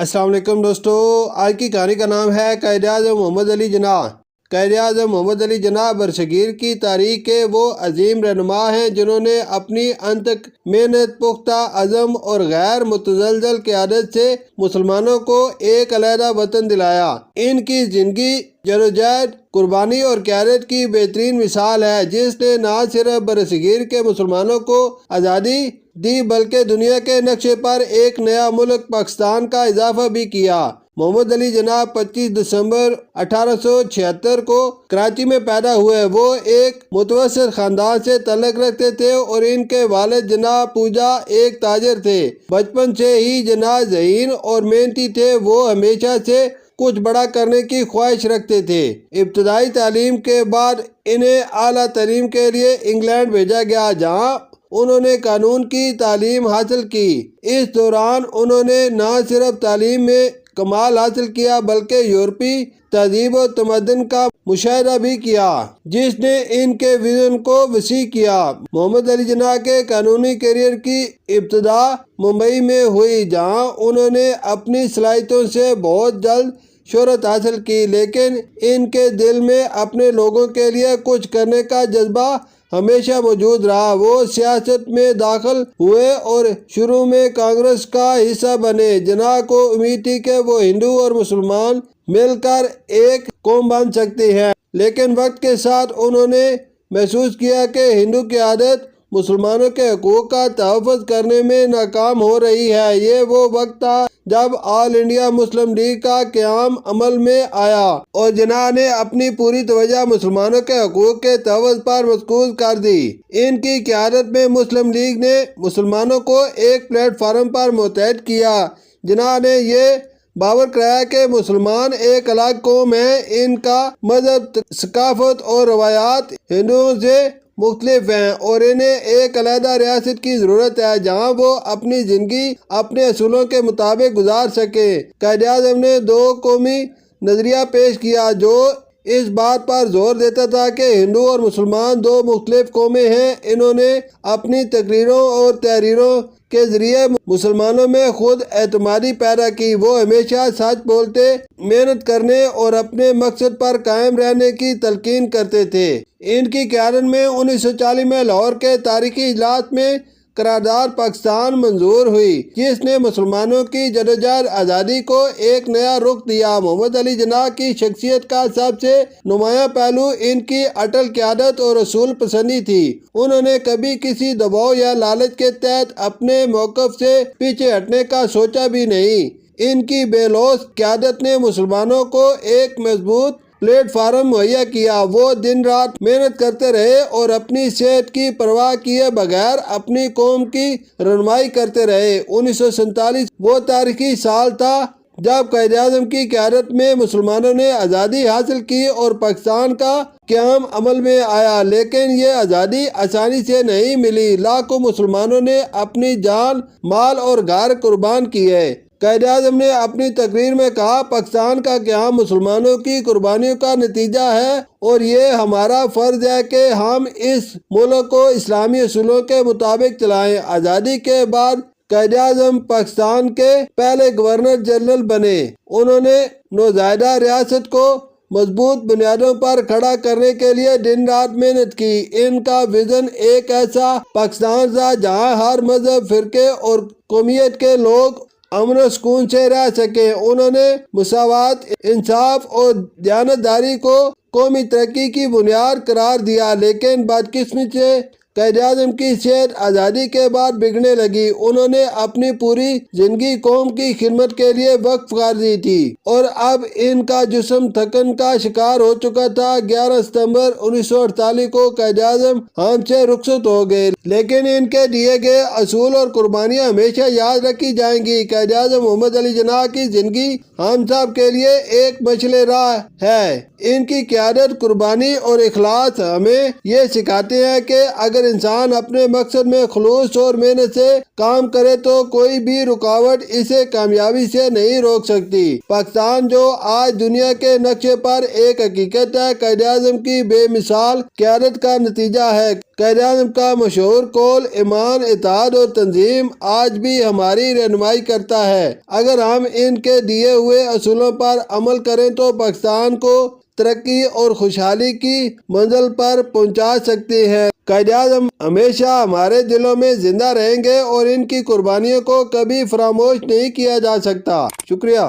السلام علیکم دوستو، آج کی کہانی کا نام ہے قائد اعظم محمد علی جناح۔ قائد اعظم محمد علی جناح برصغیر کی تاریخ کے وہ عظیم رہنما ہیں جنہوں نے اپنی انتھک محنت، پختہ عزم اور غیر متزلزل قیادت سے مسلمانوں کو ایک علیحدہ وطن دلایا۔ ان کی زندگی جدوجہد، قربانی اور قیادت کی بہترین مثال ہے، جس نے نہ صرف برصغیر کے مسلمانوں کو آزادی دی بلکہ دنیا کے نقشے پر ایک نیا ملک پاکستان کا اضافہ بھی کیا۔ محمد علی جناح 25 دسمبر 1876 کو کراچی میں پیدا ہوئے۔ وہ ایک متوسط خاندان سے تعلق رکھتے تھے اور ان کے والد جناح پوجا ایک تاجر تھے۔ بچپن سے ہی جناح ذہین اور محنتی تھے۔ وہ ہمیشہ سے کچھ بڑا کرنے کی خواہش رکھتے تھے۔ ابتدائی تعلیم کے بعد انہیں اعلیٰ تعلیم کے لیے انگلینڈ بھیجا گیا، جہاں انہوں نے قانون کی تعلیم حاصل کی۔ اس دوران انہوں نے نہ صرف تعلیم میں کمال حاصل کیا بلکہ یورپی تہذیب و تمدن کا مشاہدہ بھی کیا، جس نے ان کے وژن کو وسیع کیا۔ محمد علی جناح کے قانونی کیریئر کی ابتدا ممبئی میں ہوئی، جہاں انہوں نے اپنی صلاحیتوں سے بہت جلد شہرت حاصل کی، لیکن ان کے دل میں اپنے لوگوں کے لیے کچھ کرنے کا جذبہ ہمیشہ موجود رہا۔ وہ سیاست میں داخل ہوئے اور شروع میں کانگریس کا حصہ بنے۔ جناح کو امید تھی کہ وہ ہندو اور مسلمان مل کر ایک قوم بن سکتے ہیں، لیکن وقت کے ساتھ انہوں نے محسوس کیا کہ ہندو قیادت مسلمانوں کے حقوق کا تحفظ کرنے میں ناکام ہو رہی ہے۔ یہ وہ وقت تھا جب آل انڈیا مسلم لیگ کا قیام عمل میں آیا اور جناح نے اپنی پوری توجہ مسلمانوں کے حقوق کے تحفظ پر مرکوز کر دی۔ ان کی قیادت میں مسلم لیگ نے مسلمانوں کو ایک پلیٹ فارم پر متحد کیا۔ جناح نے یہ باور کرایا کہ مسلمان ایک الگ قوم ہیں، ان کا مذہب، ثقافت اور روایات ہندوؤں سے مختلف ہیں اور انہیں ایک علیحدہ ریاست کی ضرورت ہے جہاں وہ اپنی زندگی اپنے اصولوں کے مطابق گزار سکیں۔ قائد اعظم نے دو قومی نظریہ پیش کیا جو اس بات پر زور دیتا تھا کہ ہندو اور مسلمان دو مختلف قومیں ہیں۔ انہوں نے اپنی تقریروں اور تحریروں کے ذریعے مسلمانوں میں خود اعتمادی پیدا کی۔ وہ ہمیشہ سچ بولتے، محنت کرنے اور اپنے مقصد پر قائم رہنے کی تلقین کرتے تھے۔ ان کی قیادت میں 1940 میں لاہور کے تاریخی اجلاس میں قرارداد پاکستان منظور ہوئی، جس نے مسلمانوں کی جدوجہد آزادی کو ایک نیا رخ دیا۔ محمد علی جناح کی شخصیت کا سب سے نمایاں پہلو ان کی اٹل قیادت اور اصول پسندی تھی۔ انہوں نے کبھی کسی دباؤ یا لالچ کے تحت اپنے موقف سے پیچھے ہٹنے کا سوچا بھی نہیں۔ ان کی بے لوث قیادت نے مسلمانوں کو ایک مضبوط پلیٹ فارم مہیا کیا۔ وہ دن رات محنت کرتے رہے اور اپنی صحت کی پرواہ کیے بغیر اپنی قوم کی رہنمائی کرتے رہے۔ 1947 وہ تاریخی سال تھا جب قائد اعظم کی قیادت میں مسلمانوں نے آزادی حاصل کی اور پاکستان کا قیام عمل میں آیا، لیکن یہ آزادی آسانی سے نہیں ملی۔ لاکھوں مسلمانوں نے اپنی جان، مال اور گھر قربان کیے۔ قائد اعظم نے اپنی تقریر میں کہا، پاکستان کا قیام مسلمانوں کی قربانیوں کا نتیجہ ہے اور یہ ہمارا فرض ہے کہ ہم اس ملک کو اسلامی اصولوں کے مطابق چلائیں۔ آزادی کے بعد قائد اعظم پاکستان کے پہلے گورنر جنرل بنے۔ انہوں نے نوزائیدہ ریاست کو مضبوط بنیادوں پر کھڑا کرنے کے لیے دن رات محنت کی۔ ان کا وژن ایک ایسا پاکستان تھا جہاں ہر مذہب، فرقے اور قومیت کے لوگ امن و سکون سے رہ سکیں۔ انہوں نے مساوات، انصاف اور دیانتداری کو قومی ترقی کی بنیاد قرار دیا، لیکن بدقسمتی سے قائد اعظم کی صحت آزادی کے بعد بگڑنے لگی۔ انہوں نے اپنی پوری زندگی قوم کی خدمت کے لیے وقف کر دی تھی اور اب ان کا جسم تھکن کا شکار ہو چکا تھا۔ 11 ستمبر 1948 کو قائد اعظم ہم سے رخصت ہو گئے، لیکن ان کے دیے گئے اصول اور قربانیاں ہمیشہ یاد رکھی جائیں گی۔ قائد اعظم محمد علی جناح کی زندگی ہم سب کے لیے ایک مشعل راہ ہے۔ ان کی قیادت، قربانی اور اخلاص ہمیں یہ سکھاتے ہیں کہ اگر اگر انسان اپنے مقصد میں خلوص اور محنت سے کام کرے تو کوئی بھی رکاوٹ اسے کامیابی سے نہیں روک سکتی۔ پاکستان جو آج دنیا کے نقشے پر ایک حقیقت ہے، قائد اعظم کی بے مثال قیادت کا نتیجہ ہے۔ قائد اعظم کا مشہور قول ایمان، اتحاد اور تنظیم آج بھی ہماری رہنمائی کرتا ہے۔ اگر ہم ان کے دیے ہوئے اصولوں پر عمل کریں تو پاکستان کو ترقی اور خوشحالی کی منزل پر پہنچا سکتے ہیں۔ قائد اعظم ہمیشہ ہمارے دلوں میں زندہ رہیں گے اور ان کی قربانیوں کو کبھی فراموش نہیں کیا جا سکتا۔ شکریہ۔